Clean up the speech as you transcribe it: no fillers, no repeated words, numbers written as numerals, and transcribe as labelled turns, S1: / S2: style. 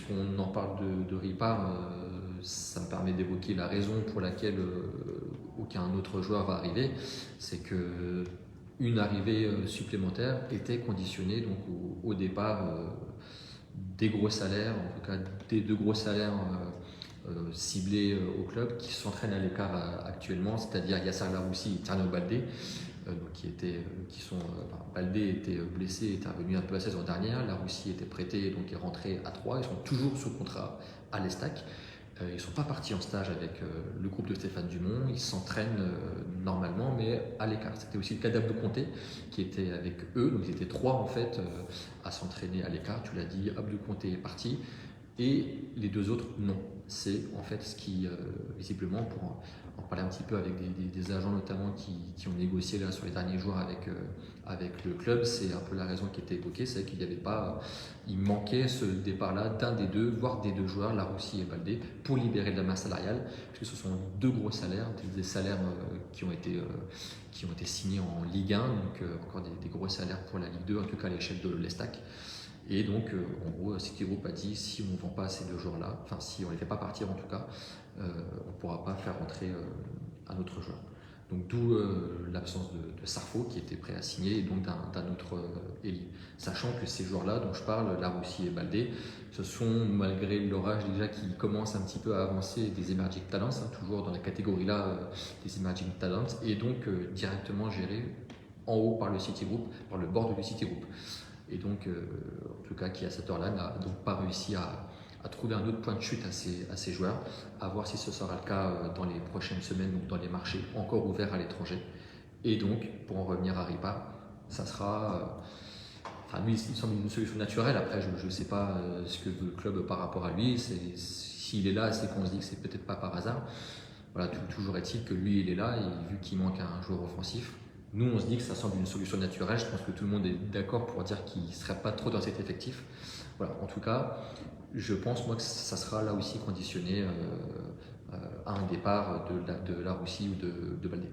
S1: puisqu'on en parle de Ripard, ça me permet d'évoquer la raison pour laquelle aucun autre joueur va arriver. C'est que une arrivée supplémentaire était conditionnée donc, au départ des gros salaires, en tout cas des deux gros salaires ciblés au club qui s'entraînent à l'écart actuellement, c'est-à-dire Yasser Laroussi et Tierno Baldé. Baldé était blessé, était revenu un peu la saison dernière. Laroussi était prêté, donc est rentré à 3. Ils sont toujours sous contrat à l'Estac. Ils ne sont pas partis en stage avec le groupe de Stéphane Dumont. Ils s'entraînent normalement, mais à l'écart. C'était aussi le cas d'Abdou Conté qui était avec eux. Donc ils étaient 3 en fait à s'entraîner à l'écart. Tu l'as dit, Abdou Conté est parti et les 2 autres non. C'est en fait ce qui, visiblement, pour en parler un petit peu avec des agents notamment qui ont négocié là sur les derniers jours avec le club, c'est un peu la raison qui était évoquée, c'est qu'il n'y avait pas, il manquait ce départ-là d'un des deux, voire des 2 joueurs, Laroussi et Baldé, pour libérer de la masse salariale, puisque ce sont 2 gros salaires, des salaires qui ont été signés en Ligue 1, donc encore des gros salaires pour la Ligue 2, en tout cas à l'échelle de l'Estac. Et donc, en gros, City Group a dit si on ne vend pas ces 2 joueurs-là, enfin si on ne les fait pas partir en tout cas, on ne pourra pas faire rentrer un autre joueur. Donc d'où l'absence de Sarfo qui était prêt à signer et donc d'un autre ailier. Sachant que ces joueurs-là dont je parle, Laroussi et Baldé, ce sont malgré l'orage déjà qui commence un petit peu à avancer des emerging talents, toujours dans la catégorie là des emerging talents, et donc directement gérés en haut par le City Group, par le board du City Group. Et donc, en tout cas, qui à cette heure-là n'a donc pas réussi à trouver un autre point de chute à ces joueurs, à voir si ce sera le cas dans les prochaines semaines, donc dans les marchés encore ouverts à l'étranger. Et donc, pour en revenir à Ripa, ça sera. Enfin, lui, il semble une solution naturelle. Après, je ne sais pas ce que veut le club par rapport à lui. S'il est là, c'est qu'on se dit que c'est peut-être pas par hasard. Voilà, toujours est-il que lui, il est là, et vu qu'il manque un joueur offensif, nous, on se dit que ça semble une solution naturelle. Je pense que tout le monde est d'accord pour dire qu'il ne serait pas trop dans cet effectif. Voilà, en tout cas, je pense moi que ça sera là aussi conditionné à un départ de Laroussi ou de Baldé.